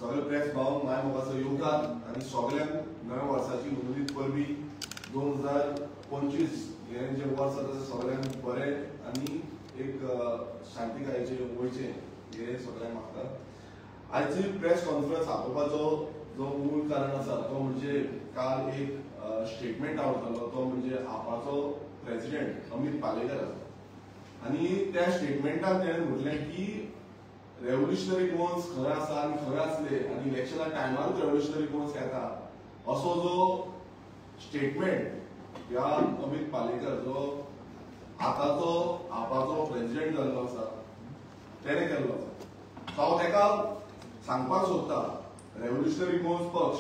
सगळे प्रेस भाव माय मोगाचो येवकात आनी सगळ्यांक नव्या वर्साची उमेदीत परबी 2025 हे जे वर्स आसा ते सगळ्यांक बरें आनी एक शांतीकायेचे वयचे हे सगळ्यांक मागता। आयची प्रेस कॉन्फरन्स आपोवपाचो जो मूळ कारण आसा तो म्हणजे काल एक स्टेटमेंट आवट जालो तो म्हणजे आपाचो प्रेसिडेंट अमित पालेकर आसा आनी त्या स्टेटमेंटान तेणें म्हटलें की रेव्होल्युशनरी गोवन्स खंय आसा आनी खंय आसले आनी इलेक्शना टायमारूच रेव्होल्युशनरी गोवन्स येता असो जो स्टेटमेंट ह्या अमित पालेकर जो आताचो आपाचो प्रेसिडेंट जाल्लो आसा तेणें केल्लो आसा। हांव तेका सांगपाक सोदता रेव्होल्युशनरी गोवन्स पक्ष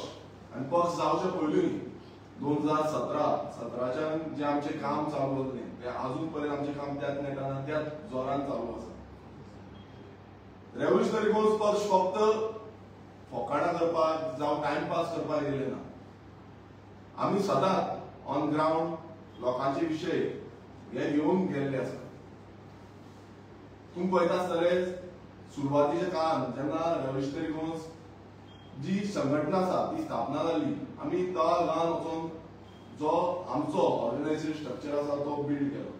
आनी पक्ष जावचे पयलीं 2017च्यान जे आमचें काम चालू जातलें तें आजून पर्यंत आमचें काम त्याच नेटान त्याच जोरान चालू आसा। रेव्होल्युशनरी गोवन्स पक्ष फक्त फकाणां करपाक जावं टायमपास करपाक येयले ना, आमी सदांच ऑन ग्राउंड लोकांचे विशय हे घेवन गेल्ले आसा। तुमी पळयता आसतले सुरवातीच्या काळान जेन्ना रेव्होल्युशनरी गोवन्स जी संघटना आसा ती स्थापना जाल्ली आमी त्या गांवांत वचून जो आमचो ऑर्गनायझेशन स्ट्रक्चर आसा तो बिल्ड केलो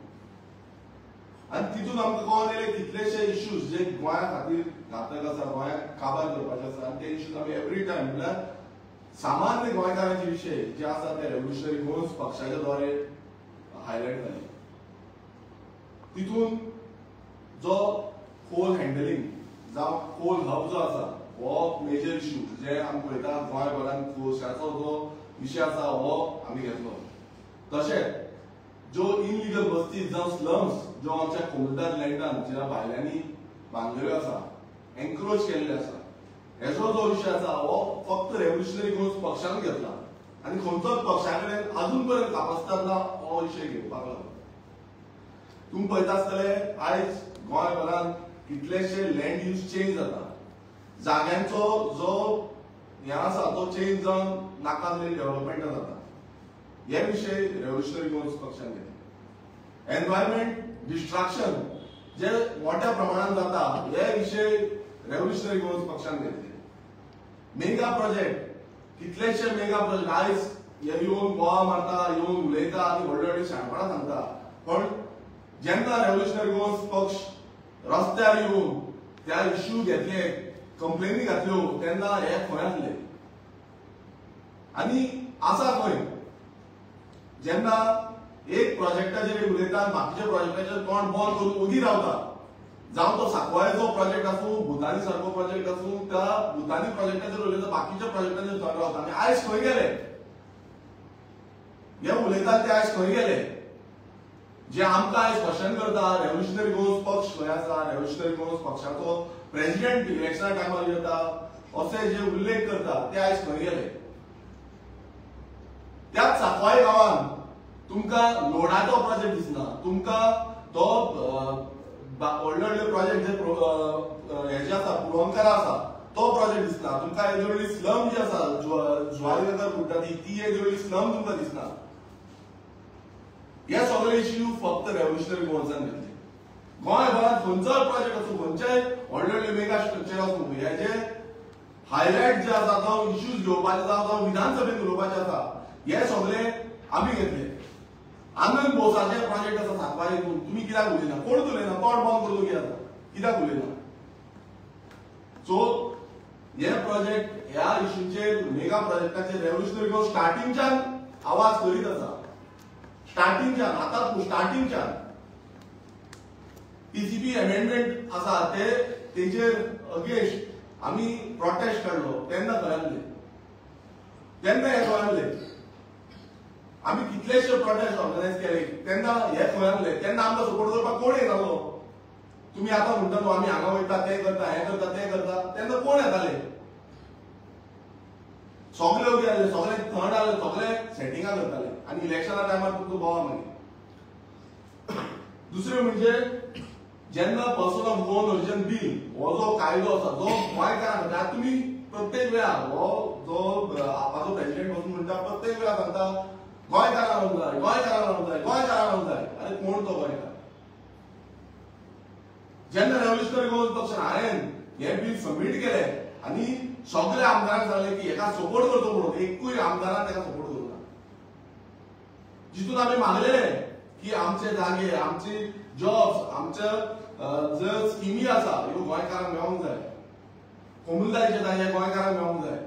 आनी तितून आमकां कळोन येयले कितलेशे इश्यूज जे गोंया खातीर घातक आसा गोंयाक काबार करपाचे आसा आनी ते इश्यूज आमी एवरी टायम म्हळ्यार सामान्य गोंयकारांचे विशय जे आसा ते रेव्होल्युशनरी गोवन्स पक्षाच्या द्वारे हायलायट जाले। तितून जो कोल हँडलिंग जावं कोल हब जो आसा हो मेजर इश्यू जे आमी पळयता गोंयभरांत कोळशाचो जो विशय आसा हो आमी घेतलो। तशेंच ज्यो इनलिगल बस्ती जावं स्लम्स ज्यो आमच्या कोमुतार लँडान ज्या भायल्यांनी बांदलेल्यो आसा एनक्रोच केल्ले आसा हेजो जो विशय आसा हो फक्त रेव्होल्युशनरी गोवन्स पक्षान घेतला आनी खंयचोच पक्षा कडेन आजून पर्यंत कापासताना हो विशय घेवपाक लागलो। तुमी पळयता आसतले आयज गोंयभरांत कितलेशे लँड यूज चेंज जाता, जाग्यांचो जो हे आसा तो चेंज जावन नाका जाल्ली डेव्हलपमेंट जाता, हे विशय रेव्होल्युशनरी गोवन्स पक्षान घेतले। एनवायरमेंट डिस्ट्रक्शन जे मोठ्या प्रमाणात जाता हे विशय रेव्होल्युशनरी गोवन्स पक्षान घेतले। मेगा प्रोजेक्ट कितलेशे मेगा प्रोजेक्ट आयज हे येवन गोवा मारता येवन उलयता आनी व्हडली व्हडली शाणपणां सांगता, पण जेन्ना रेव्होल्युशनरी गोवन्स पक्ष रस्त्यार येवन त्या इश्यू घेतले कंप्लेनी घातल्यो तेन्ना हे खंय आसले आनी आसा खंय। जेन्ना एक प्रोजेक्टाचेर उलयता बाकीच्या प्रोजेक्टाचेर तोंड बंद करून उगी रावता, जावं तो सांकवाळेचो प्रोजेक्ट आसूं भुतानी सारको प्रोजेक्ट आसूं त्या भुतानी प्रोजेक्टाचेर उलयता बाकीच्या प्रोजेक्टाचेर तोंड रावता आनी आयज खंय गेले हे उलयतात ते आयज खंय गेले। जे आमकां आयज क्वेश्चन करता रेव्होल्युशनरी गोवन्स पक्ष खंय आसा, रेव्होल्युशनरी गोवन्स पक्षाचो प्रेसिडेंट इलेक्शना टायमार येता असे जे उल्लेख करता ते आयज खंय गेले। त्याच सांकवाळे गांवांत तुमकां लोडाचो प्रोजेक्ट दिसना, तुमकां तो व्हडले व्हडले प्रोजेक्ट जे हेजे आसा पुरवणकारा आसा तो प्रोजेक्ट दिसना, तुमकां एक व्हडली स्लम जी आसा जुवारीनगर म्हणटा ती एक व्हडली स्लम तुमकां दिसना। हे सगळे इश्यू फक्त रेव्होल्युशनरी गोवन्सान घेतले। गोंयभरांत खंयचोय प्रोजेक्ट आसूं खंयचेय व्हडले व्हडले मेगा स्ट्रक्चर आसूं हे जे हायलायट जे आसा जावं इश्यूज घेवपाचे जावं विधानसभेत उलोवपाचे आसा हे सगळे आमी घेतले। आनंद बोसाचे प्रोजेक्ट आसा सांकवाळेतून तुमी कित्याक उलयना, कोण उलयना, तोंड बंद करून कित्याक उलयना। सो हे प्रोजेक्ट ह्या इश्यूचेर मेगा प्रोजेक्टाचेर रेव्होल्युशनरी गोवन्स स्टार्टिंगच्यान आवाज करीत आसा, स्टार्टिंगच्यान आतां स्टार्टिंगच्यान पीसीपी अमेंडमेंट आसा तेजेर अगेन्स्ट आमी प्रोटेस्ट काडलो तेन्ना खंय आसले, तेन्ना हे खंय आसले। आमी कितलेशे प्रोटेस्ट ऑर्गनायज केले तेन्ना हे खंय आसले, तेन्ना आमकां सपोर्ट करपाक कोण येतालो। तुमी आतां म्हणटा न्हू आमी हांगा वयता तें करता हें करता तें करता, तेन्ना कोण येताले, सगळे उबे आसले, सगळे थंड आसले, सगळे सेटिंगां करताले आनी इलेक्शना टायमार तुमकां बोवा मागीर। दुसरें म्हणजे जेन्ना person of on origin bill हो जो कायदो आसा जो गोंयकारांक खातीर तुमी प्रत्येक वेळार हो जो आपाचो प्रेसिडेंट वचून म्हणटा प्रत्येक वेळार सांगता गोंयकारांक जाय गोंयकारांक जाय गोंयकारांक जाय, आनी कोण तो गोंयकार। जेन्ना रेव्होल्युशनरी गोवन्स पक्षान हांवें हे बिल सबमीट केलें आनी सगळ्या आमदारांक सांगले की एका सपोर्ट करतो म्हणून एकूय आमदारान ताका सपोर्ट करूना. जितून आम्ही मागलेले की आमचे जागे, आमचे जॉब्स, आमच्या जर स्किमी आसा ह्यो गोंयकारांक मेळोंक जाय, कोमुलदारीचे जागे गोंयकारांक मेळोंक जाय.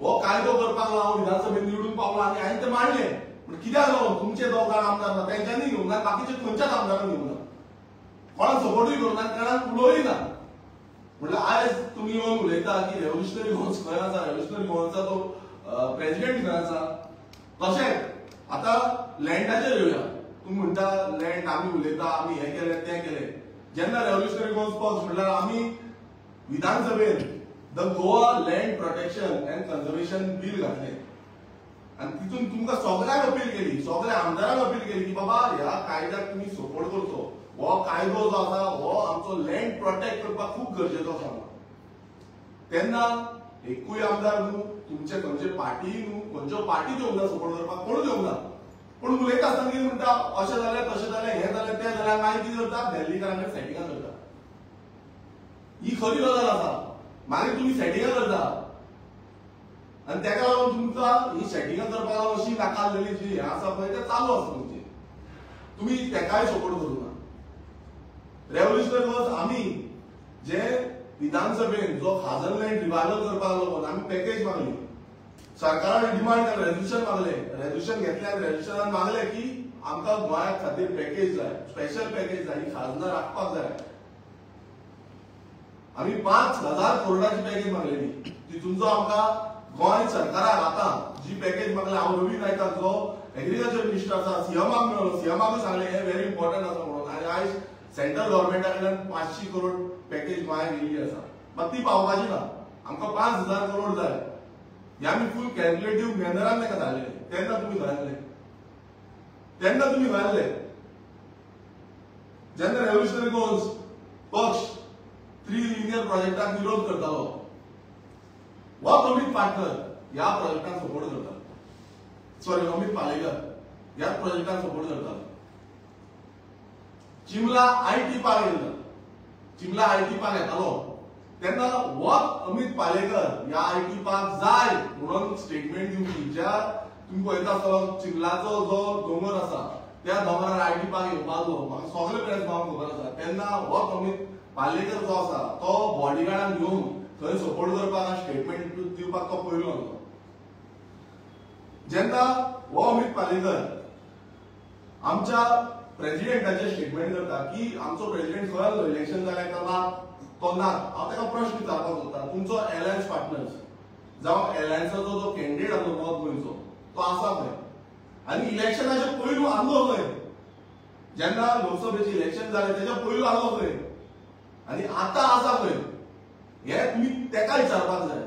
हो कायदो करपाक लागून विधानसभेत निवडून पावला आनी हांवें ते मांडले. पण कित्याक लागून तुमचे दोगां आमदार ना तेंच्यांनी घेवंक ना, बाकीचे खंयच्याच आमदारान घेवंक ना, कोणाक सपोर्टूय करूना, कोणाक उलोवय ना. म्हटल्यार आयज तुमी येवन उलयता की रेव्होल्युशनरी गोवन्स खंय आसा, रेव्होल्युशनरी गोवन्सचा तो प्रेसिडेंट खंय आसा. तशेंच आतां लँडाचेर येवया. तुम्ही म्हणटा लँड आमी उलयता, आमी हें केलें तें केलें. जेन्ना रेव्होल्युशनरी गोवन्स पक्ष म्हटल्यार आमी विधानसभेन the Goa land protection and conservation bill घातलें आनी तितून तुमकां सगळ्यांक अपील केली, सगळ्या आमदारांक अपील केली की बाबा ह्या कायद्याक तुमी सपोर्ट करचो. हो कायदो जो आसा हो आमचो लँड प्रोटेक्ट करपाक खूब गरजेचो आसा. तेन्ना एकूय आमदार न्हू, तुमचे खंयचे पार्टी न्हू, खंयच्यो पार्टी येवंक ना सपोर्ट करपाक, कोणूच येवंक ना. पण उलयता आसतना कितें म्हणटा अशें जालें तशें जालें हें जालें तें जालें, मागीर कितें करता दिल्लीकारांक सेटिंगां करता. ही खरी गजाल आसा. मागीर तुमी सेटिंगां करता आनी तेका लागून तुमकां ही सेटिंगां करपाक लागून अशी नाकारलेली जी हें आसा पळय तें चालू आसा तुमचें. तुमी तेकाय सपोर्ट करूना. रेव्होल्युशनरी गोवन्स आमी जे विधानसभेन जो खाजन लँड रिवायवल करपाक लागून आमी पॅकेज मागली, सरकारान डिमांड केलें, रेजोल्युशन मागलें, रेजोल्युशन घेतलें आनी रेजोल्युशनान मागलें की आमकां गोंया खातीर पॅकेज जाय, स्पेशल पॅकेज जाय, ही खाजनां राखपाक जाय. आमी 5,000 करोडाची पॅकेज मागलेली. तितून जो आमकां गोंय सरकाराक आतां जी पॅकेज मागल्या, हांव रवी नायकाक जो एग्रीकल्चर मिनिस्टर आसा सीएमाक मेळ्ळो, सीएमाकूय सांगलें हें व्हेरी इम्पॉर्टंट आसा म्हणून. आनी आयज सेंट्रल गव्हर्मेंटा कडल्यान 500 करोड पॅकेज गोंयाक येयल्ली आसा. मात ती पावपाची ना. आमकां 5,000 करोड जाय. हे आमी फूल कॅल्क्युलेटिव्ह मॅनरान ताका धाडलेले. तेन्ना तुमी घातले, तेन्ना तुमी घातले. जेन्ना रेव्होल्युशनरी गोवन्स पक्ष 3 लिनियर प्रोजेक्टाक विरोध करतालो, हो अमित पाटकर ह्या प्रोजेक्टाक सपोर्ट करता. सॉरी, अमित पालेकर ह्या प्रोजेक्टाक सपोर्ट करता. चिमला आयटी पार्क येयलो, चिमला आयटी पार्क येतालो तेन्ना हो अमित पालेकर ह्या आयटी पार्क जाय म्हणून स्टेटमेंट दिवपी. ज्या तुम्ही पळयता आसतलो चिमलाचो जो दोंगर आसा त्या दोंगरार आयटी पार्क येवपाचो म्हाका सगळे प्रेस भावांक खबर आसा. तेन्ना हो अमित पालेकर जो आसा तो बॉडीगार्डाक घेवन थंय सपोर्ट करपाक स्टेटमेंट दिवपाक तो पयलो आसलो. जेन्ना हो अमित पालेकर आमच्या प्रेसिडेंटाचे स्टेटमेंट करता की आमचो प्रेसिडेंट खंय आसलो इलेक्शन जालें तेन्ना तो ना, हांव ताका प्रश्न विचारपाक सोदता, तुमचो एलायन्स पार्टनर्स जावं एलायन्साचो जो कॅन्डिडेट आसलो नॉर्थ गोंयचो तो आसा खंय? आनी इलेक्शनाच्या पयलू आसलो खंय? जेन्ना लोकसभेचे इलेक्शन जालें तेच्या पयलू आसलो खंय? आनी आतां आसा खंय? हे तुमी तेका विचारपाक जाय.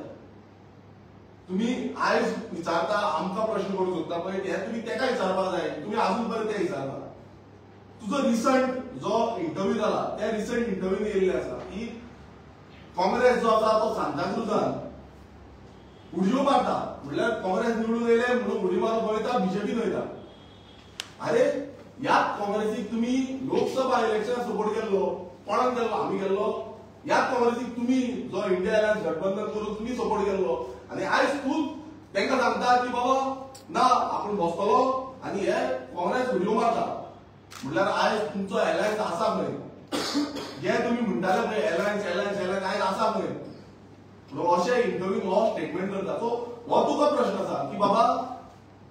तुमी आयज विचारता आमकां प्रश्न करूंक सोदता पळय हे तुमी तेका विचारपाक जाय. तुमी आजून पर्यंत ते विचारना. तुजो रिसंट जो इंटरव्यू जाला त्या रिसंट इंटरव्यून येयल्लें आसा की काँग्रेस जो आसा तो सांताक्रुजान उडयो मारता, म्हटल्यार काँग्रेस निवडून येयले म्हणून उडी मारून पळयता बीजेपीन वयता. अरे ह्याच काँग्रेसीक तुमी लोकसभा इलेक्शनाक सपोर्ट केल्लो, कोणाक केल्लो? आमी केल्लो. ह्याच काँग्रेसीक तुमी जो इंडिया अलायन्स गठबंधन करून तुमी सपोर्ट केल्लो आनी आयज तूं तांकां सांगता की बाबा ना आपूण बसतलो आनी हे काँग्रेस उडयो मारता. म्हटल्यार आयज तुमचो एलायन्स आसा खंय? जे तुमी म्हणटाले पळय एलायन्स एलायन्स एलायन्स आयज आसा खंय? अशें इंटरव्यून हो स्टेटमेंट करता. सो हो तुका प्रश्न आसा की बाबा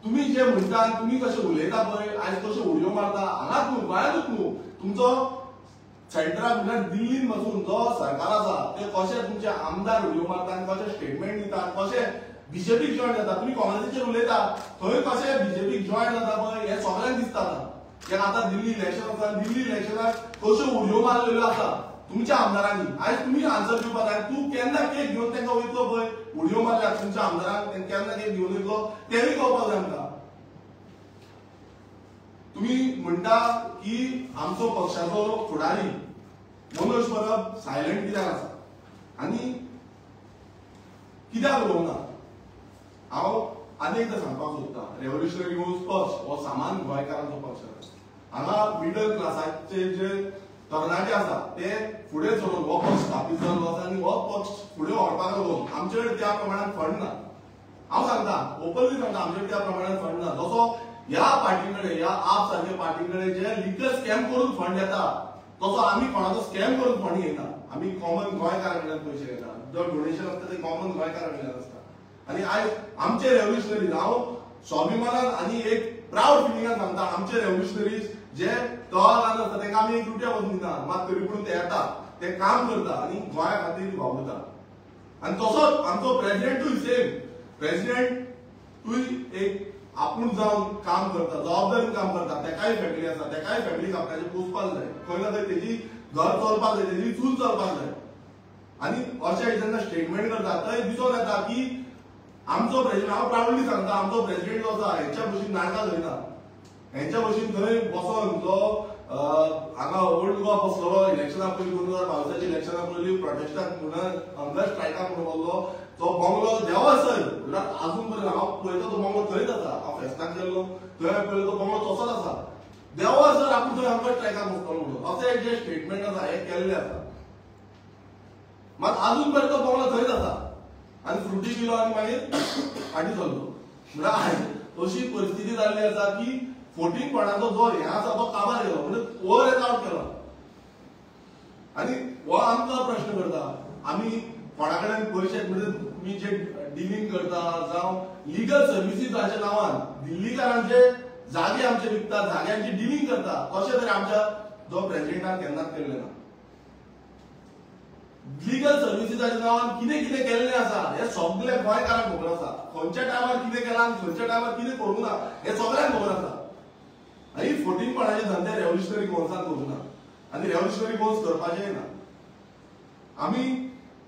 तुम्ही जे म्हणटा तुम्ही कशे उलयता पळय आयज कशे उडयो मारता हांगाच न्हू गोंयांतूच न्हू तुमचो सेंट्रल म्हटल्यार दिल्लीन बसून जो सरकार आसा ते कशे तुमचे आमदार उडयो मारता आनी कशे स्टेटमेंट दिता कशे बीजेपीक जॉयन जाता. तुमी काँग्रेसीचेर उलयता थंय कशे बीजेपीक जॉयन जाता पळय हे सगळ्यांक दिसता. आता दिल्ली इलेक्शन आसा, दिल्ली इलेक्शनाक कश्यो उडयो मारलेल्यो आसा तुमच्या आमदारांनी. आयज तुम्ही आन्सर दिवपाक जाय. तूं केन्ना केक घेवन तांकां वयतलो पळय उडयो मारल्यात तुमच्या आमदारांक केन्ना केक घेवन येतलो तेंवूय कळपाक जाय आमकां. तुम्ही म्हणटा की आमचो पक्षाचो फुडारी मनोज परब सायलेंट कित्याक आसा आनी कित्याक उलोवना? हांव आनी एकदां सांगपाक सोदता रेव्होल्युशनरी गोवन्स पक्ष हो सामान गोंयकारांचो पक्ष आसा. हांगा मिडल क्लासाचे जे तरणाटे आसा ते फुडें सरून हो पक्ष स्थापीत जाल्लो आसा आनी हो पक्ष अपागो लोन आमचे कडेन त्या प्रमाणात फंड ना. हांव सांगता ओपनली सांगता आमचे कडेन त्या प्रमाणात फंड ना. जसो ह्या पार्टी कडेन ह्या आप सारख्या पार्टी कडेन जे लिगल स्कॅम करून फंड येता तसो आमी कोणाचो स्कॅम करून फंड घेयना. आमी कॉमन गोंयकारा कडल्यान पयशे घेता. जो डोनेशन आसता ते कॉमन गोंयकारा कडल्यान आसता. आनी आयज आमचे रेव्होल्युशनरीज हांव स्वाभिमानान आनी एक प्राउड फिलिंगान सांगता आमचे रेव्होल्युशनरीज जे तळागान आसता तांकां आमी एक रुपया वचून दिना. मात तरी पूण ते येता ते काम करता आनी गोंया खातीर वावुरता. आनी तसोच आमचो प्रेसिडेंटूय सेम. प्रेसिडेंटूय एक आपूण जावन काम करता जबाबदारीन काम करता. तेकाय फॅमिली आसा तेकाय फॅमिलीक आपल्याचे पोसपाक जाय. खंय ना खंय तेजी घर चलपाक जाय तेजी चूल चलपाक जाय. आनी अशें जेन्ना स्टेटमेंट करता थंय दिसून येता की आमचो प्रेसिडेंट हांव प्राउडली सांगता आमचो प्रेसिडेंट जो आसा हेच्या भशेन नाटकां धरिना. हेंच्या भशेन थंय बसोन जो हांगा ओल्ड गोवा बसलो इलेक्शना पयलीं 2022 इलेक्शना पयलीं प्रोटेस्टाक म्हणून हंगर स्ट्रायकाक म्हणून बोल्लो तो बंगलो देवासर अजून पर्यंत हांव पळयता तो बंगलो थंयच आसा. हांव फेस्ताक गेल्लो थंय पळयलो तो बंगलो तसोच आसा. देवासर आपूण थंय हंगर स्ट्रायकाक बसतलो म्हणून अशें जे स्टेटमेंट आसा हे केल्ले आसा. मात अजून पर्यंत तो बंगलो थंयच आसा आनी फ्रुटी गेलो आनी मागीर फाटीं सरलो. म्हणल्यार अशी परिस्थिती जाल्ली आसा की 14 कोणाचो जो हे आसा तो काबार गेलो म्हणजे ओव्हर एज आउट केलो. आनी हो आमकां प्रश्न करता आमी कोणा कडेन पयशे म्हणजे तुमी जे डिलिंग करता जावं लिगल सर्विसीसाच्या नांवान दिल्लीकारांचे जागे आमचे विकता जाग्यांची डिलिंग करता तशें तरी आमच्या जो प्रेसिडेंटान केन्नाच केल्लें ना. लिगल सर्विसीसाच्या नांवान कितें कितें केल्लें आसा हे सगळे गोंयकारांक खबर आसा. खंयच्या टायमार कितें केलां आनी खंयच्या टायमार कितें करूं ना हे सगळ्यांक खबर आसा. आनी 14 कोणाचे धंदे रेव्होल्युशनरी गोल्सान करूं ना आनी रेव्होल्युशनरी गोल्स करपाचेय ना. आमी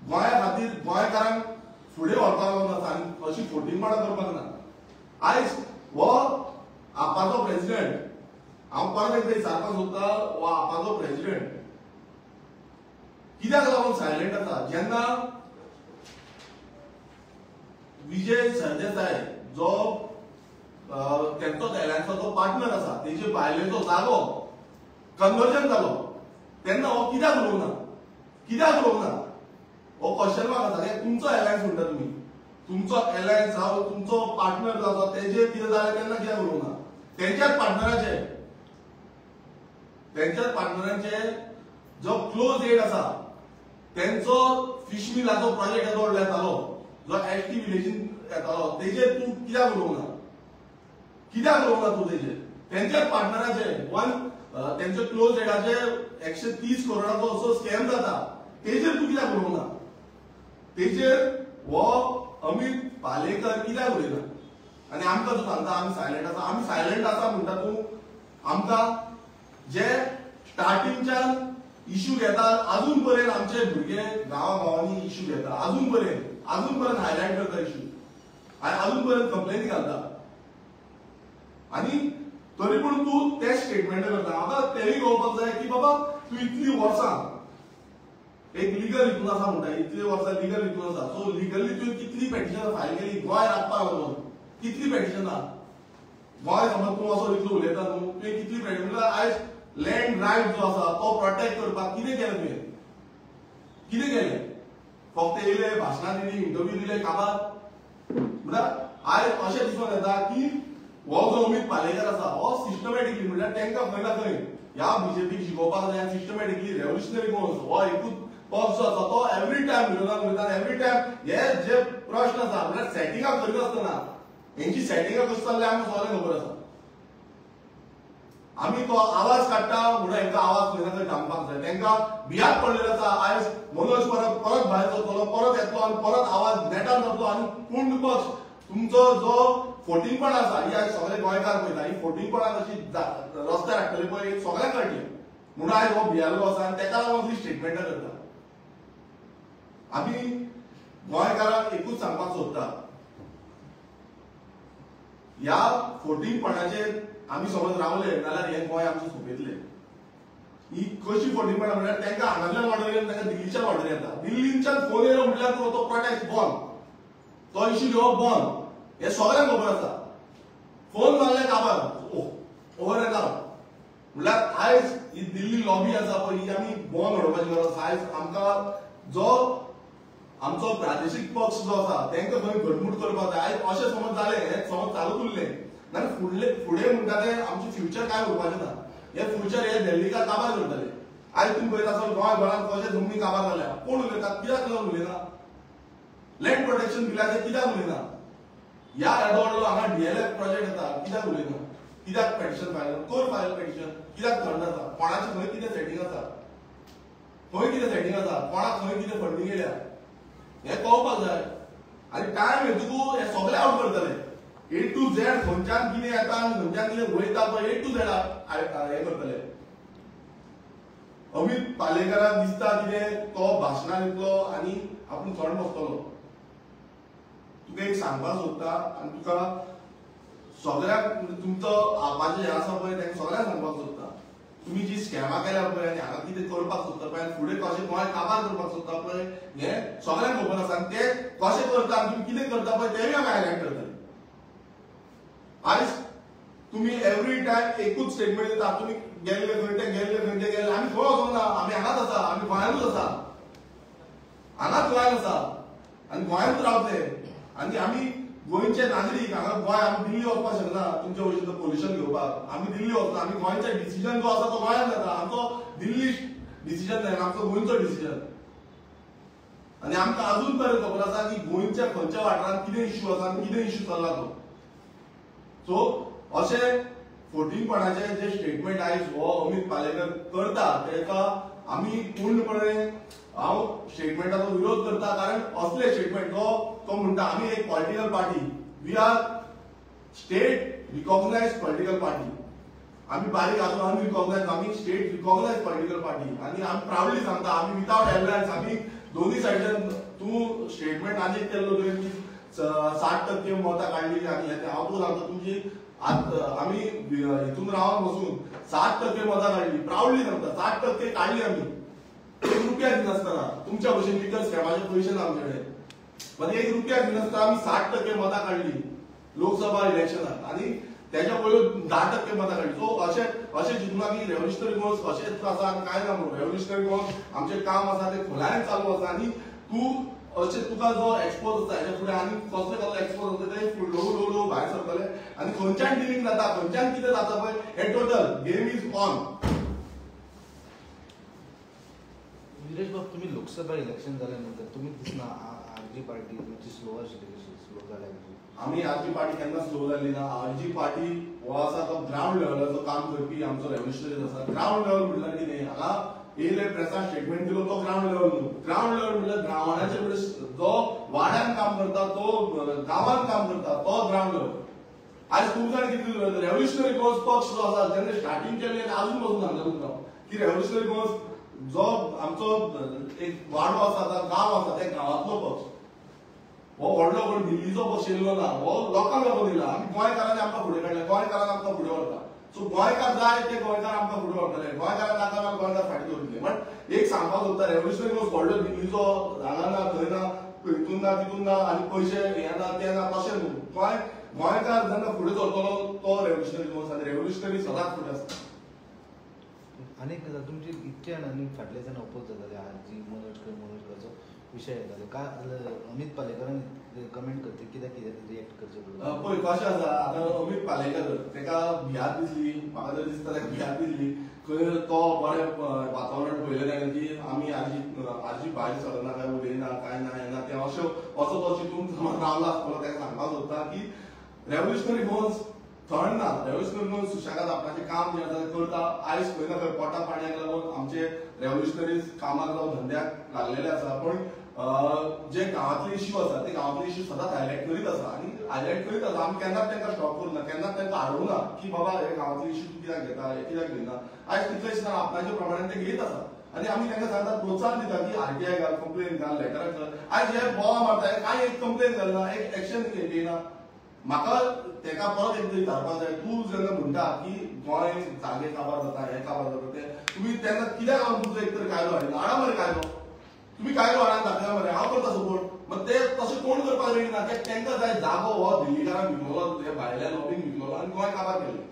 गोंया खातीर गोंयकारांक फुडें व्हरपाक लागून आसा आनी अशी 14 कोणां करपाक ना. आयज हो आपाचो प्रेसिडेंट हांव परत एकदां विचारपाक सोदता हो आपाचो प्रेसिडेंट कित्याक लागून सायलेंट आसा. जेन्ना विजय सरदेसाय जो तेंचो एलायन्साचो पार्टनर आसा तेजे बायलेचो जागो कन्वर्जन जालो तेन्ना हो कित्याक उलोवना कित्याक उलोवना हो क्वेश्चन मार्क आसा. तुमचो एलायन्स म्हणटा तुमी तुमचो एलायन्स जावं तुमचो पार्टनर जो आसा तेजे कितें जालें तेन्ना कित्याक उलोवना. तेंच्याच पार्टनरांचे जो क्लोज एड आसा तेंचो फिश मिलाचो प्रोजेक्ट येदो व्हडलो येतालो जो एसटी विलेजीन येतालो तेजेर तूं कित्याक उलोवना कित्याक उलोवना तूं तेजेर. तेंच्याच पार्टनराचे तेंचे क्लोज एडाचे 130 करोडाचो असो स्कॅम जाता तेजेर तूं कित्याक उलोवना. तेजेर हो अमित पालेकर कित्याक उलयना आनी आमकां तूं सांगता आमी सायलेंट आसा. आमी सायलेंट आसा म्हणटा तूं आमकां जे स्टार्टिंगच्यान इश्यू घेता अजून पर्यंत आमचे भुरगे गांवांनी इश्यू घेता अजून पर्यंत हायलायट करता इश्यू आनी अजून पर्यंत कंप्लेनी घालता. आनी तरी पूण तूं ते स्टेटमेंट करता. म्हाका तेवूय कळपाक जाय की बाबा तूं इतली वर्सां एक लिगल हितून आसा म्हणटा इतली वर्सां लिगल हितून आसा सो लिगली तुवें कितली पेटिशनां फायल केली गोंय राखपाक लागून कितली पेटिशनां. गोंय समज तूं असो इतलो उलयता न्हू तुवें कितली पेटिशन म्हणल्यार आयज लँड रायट जो आसा तो प्रोटेक्ट करपाक कितें केलें तुवें कितें केलें. फक्त येयले भाशणां दिली इंटरव्यू दिले काबार. म्हणल्यार आयज अशें दिसून येता की हो जो अमित पालेकर आसा हो सिस्टमॅटिकली म्हणल्यार तांकां खंय ना खंय ह्या बीजेपीक शिकोवपाक जाय. सिस्टमॅटिकली रेव्होल्युशनरी गोल्स हो एकूच पक्ष जो आसा तो एवरी टायम विरोधाक वयता. एवरी टायम हे जे प्रश्न आसा म्हणल्यार सेटिंगाक करीत आसतना हेंची सेटिंगां कशी चल्ली आमकां सगळ्यांक खबर आसा. आमी तो आवाज काडटा म्हणून हेंकां आवाज खंय ना खंय थांबपाक जाय. तांकां भियाक पडलेलो आसा. आयज मनोज परत भायर सरतलो परत येतलो आनी परत आवाज नेटान जातलो आनी पूर्ण पक्ष तुमचो जो 14 कोणां आसा ही आयज सगळे गोंयकार पळयता ही 14 कोणां कशी रस्त्यार हाडटली पळय सगळ्यांक कळटली म्हणून आयज हो भियाल्लो आसा आनी तेका लागून असली स्टेटमेंटां करता. आमी गोंयकारांक एकूच सांगपाक सोदता ह्या 14 कोणाचेर आमी समज रावले नाल्यार हे गोंय आमचें सोंपयतलें. ही कशी 14 कोणां म्हणल्यार तांकां हांगाच्यान ऑर्डर येवन तांकां दिल्लीच्यान ऑर्डर येता. दिल्लीच्यान फोन येयलो म्हटल्यार तो प्रोटेस्ट बंद तो इश्यू घेवप बंद हे सगळ्यांक खबर आसा. फोन मारले काबार ओव्हर एज आउट. म्हणल्यार आयज ही दिल्ली लॉबी आसा पळय ही आमी बंद हाडपाची गरज आसा. आयज आमकां जो आमचो प्रादेशीक पक्ष जो आसा तांकां खंय घडमूट करपाक जाय. आयज अशें समज जालें, हे समज चालू उरलें जाल्यार फुडें म्हणटा ते आमचें फ्युचर काय उरपाचें ना. हे फ्युचर हे दिल्लीकार काबार करतले. आयज तुमी पळयता आसत गोंयभरांत कशे जमनी काबार जाल्या. कोण उलयता? कित्याक लागून उलयना? लँड प्रोटेक्शन बिलाचेर कित्याक उलयना? ह्या येदो व्हडलो हांगा DLF प्रोजेक्ट येता, कित्याक उलयना? कित्याक पेटिशन फायल कर? फायल पेटिशन कित्याक थंड आसा? कोणाचें खंय कितें सेटिंग आसा? खंय कितें सेटिंग आसा? कोणाक खंय कितें फंडींग येयल्या हें कळपाक जाय. आनी टायम येतकूच हे सगळे आउट करतले. A to Z खंयच्यान कितें येता आनी खंयच्यान कितें वयता पळय A to Z हें करतले. अमित पालेकराक दिसता कितें तो भाशणां दितलो आनी आपूण थंड बसतलो. तुका एक सांगपाक सोदता आनी तुका सगळ्याक तुमचो आपाचें हें आसा पळय तांकां सगळ्यांक सांगपाक सोदता. तुमी जी स्कॅमां केल्या पळय आनी हांगा कितें करपाक सोदता पळय आनी फुडें कशें गोंय काबार करपाक सोदता पळय हें सगळ्यांक खबर आसा. आनी ते कशें करता आनी तुमी कितें करता पळय तेंय आमी हायलायट करतले. आयज तुमी एवरी टायम एकूच स्टेटमेंट दिता, तुमी गेल्ले खंय ते गेल्ले. आमी खंय वचोंक ना, आमी हांगाच आसा, आमी गोंयांतूच आसा, हांगाच गोंयांत आसा आनी गोंयांत रावतले. आनी आमी गोंयचे नागरीक हांगा गोंय आमी दिल्ली वचपाक शकना तुमचे भशेन पोल्युशन घेवपाक. आमी दिल्ली वचना, आमी गोंयचे डिसिजन जो आसा तो गोंयांत जाता. आमचो दिल्ली डिसिजन जायना, आमचो गोंयचो डिसिजन. आनी आमकां अजून पर्यंत खबर आसा की गोंयच्या खंयच्या वाठारांत कितें इश्यू आसा आनी कितें इश्यू चल्ला तो. सो अशें फोटींगपणाचें जे स्टेटमेंट आयज हो अमित पालेकर करता तेका आमी पूर्णपणे हांव स्टेटमेंटाचो विरोध करता. कारण असले स्टेटमेंट तो म्हणटा आमी एक political party, we are state recognized political party. आमी बारीक आसून अनरिकॉग्नायज्ड, आमी स्टेट रिकॉग्नायज्ड पॉलिटिकल पार्टी. आनी आमी प्राउडली सांगता आमी विथआउट एविडन्स आमी दोन्ही सायडीन तूं स्टेटमेंट आनीक केल्लो तुवें 60% मतां काडली आनी हांव तुका सांगता तुमची आमी हितून रावन बसून 60% मतां काडली. प्राउडली सांगता 60% काडली आमी. ₹1 दिनासतना तुमच्या भशेन लिगल स्कॅमाचे पयशे ना आमचे कडेन, पण ₹1 दिनासतना आमी 60% मतां काडली लोकसभा इलेक्शनाक आनी त्याच्या पयलीं 10% मतां काडली. सो अशें चिंतूना की रेव्होल्युशनरी गोल्स अशेंच आसा आनी कांय ना म्हणून. रेव्होल्युशनरी गोल्स आमचें काम आसा तें खोलायेन चालू आसा आनी तूं अशें तुका जो एक्सपोज आसा हेच्या फुडें आनी कसले कसले एक्सपोज आसा ते ल्हव भायर सरतले आनी खंयच्यान डिलिंग जाता खंयच्यान कितें जाता पळय हे total game is on. Viresh बाब, तुम्ही लोकसभा इलेक्शन जाल्यानंतर तुम्ही दिसना आरजी पार्टी तुमची स्लो आशिल्ली, स्लो जाल्या. आमी आरजी पार्टी केन्ना स्लो जाल्ली ना. आरजी पार्टी हो आसा तो ग्राउंड लेवलाचो काम करपी आमचो रेव्होल्युशनरी आसा. ग्राउंड लेवल म्हणल्यार कितें हांगा येयले प्रेसार स्टेटमेंट दिलो तो ग्राउंड लेवल न्हू. ग्राउंड लेवल म्हणल्यार ग्रावंडाचेर जो वाड्यान काम करता तो गांवांत काम करता तो ग्राउंड लेवल. आज खूब जाण कितें रेव्होल्युशनरी गोल्स पक्ष जो आसा जेन्ना स्टार्टिंग केल्ली अजून पासून सांगता तुमकां की रेव्होल्युशनरी गोल्स जो आमचो एक वाडो आसा गांव आसा त्या गांवांतलो पक्ष हो व्हडलो कोण दिल्लीचो पक्ष येयल्लो ना. हो लोकांक लागून येयला. आमी गोंयकारांनी आमकां फुडें काडले, गोंयकारांक आमकां फुडें व्हरता. सो गोंयकार जाय ते गोंयकार आमकां फुडें व्हरतले, गोंयकारांक नाका गोंयकार फाटीं दवरतले. बट एक सांगपाक सोदता रेव्होल्युशनरी गोल्स व्हडलो दिल्लीचो हांगा ना थंय ना हितून ना तितून ना आनी पयशे हे ना ते ना तशें न्हू. गोंयकार जेन्ना फुडें सरतलो तो रेव्होल्युशनरी गोल्स आनी रेव्होल्युशनरी सदांच फुडें आसता. अनेक तुमचे इतके आनी फाटले जाण अपोज जाताले आरजी मनोजकराचो विशय येतालो काय अमित पालेकरान कमेंट करता कित्याक रिएक्ट करचे पळय कशें आसा. आतां अमित पालेकर ताका भियात दिसली, म्हाका तर दिसता ताका भियात दिसली. खंय तो बरें वातावरण पळयलें ताणें की आमी आरजी भायर सरना काय उलयना काय ना हें ना तें असो तो चिंतून रावला आसतलो. ताका सांगपाक सोदता की रेव्होल्युशनरी गोल्स थंड ना. रेव्होल्युशनरी गोल्स सुशेगाद आपणाचें काम जें आसा तें करता. आयज खंय ना खंय पोटा पाणयाक लागून आमचे रेव्होल्युशनरीज कामाक जावं धंद्याक लागलेले आसा. पण जे गांवांतले इश्यू आसा ते गांवांतले इश्यू सदांच हायलायट करीत आसा आनी हायलायट करीत आसा. आमी केन्नाच तांकां स्टॉप करूना, केन्नाच तांकां आडोवना की बाबा हे गांवांतले इश्यू तूं कित्याक घेता हे कित्याक घेयना. आयज कितलेशे जाण आपणाच्या प्रमाणान ते घेयत आसा आनी आमी तांकां सांगता प्रोत्साहन दिता की आरटीआय घाल, कंप्लेन घाल, लेटरां घाल. आयज हे बोवाळ मारता कांय एक कंप्लेन घालना, एक एक्शन घेयना. म्हाका ताका परत एक तरी धाडपाक जाय. तूं जेन्ना म्हणटा की गोंय जागे काबार जाता हें काबार जाता तें तुमी तेन्ना कित्याक हांव तुमचो एक तरी कायदो हाडिना. हाडा मरे कायदो, तुमी कायदो हाडान दाखया मरे, हांव करता सपोर्ट. मग ते तशें कोण करपाक रेडी ना. तांकां जाय जागो हो दिल्लीकारांक विकलो, हे भायल्या लॉबींक विकलो आनी गोंय काबार केलें.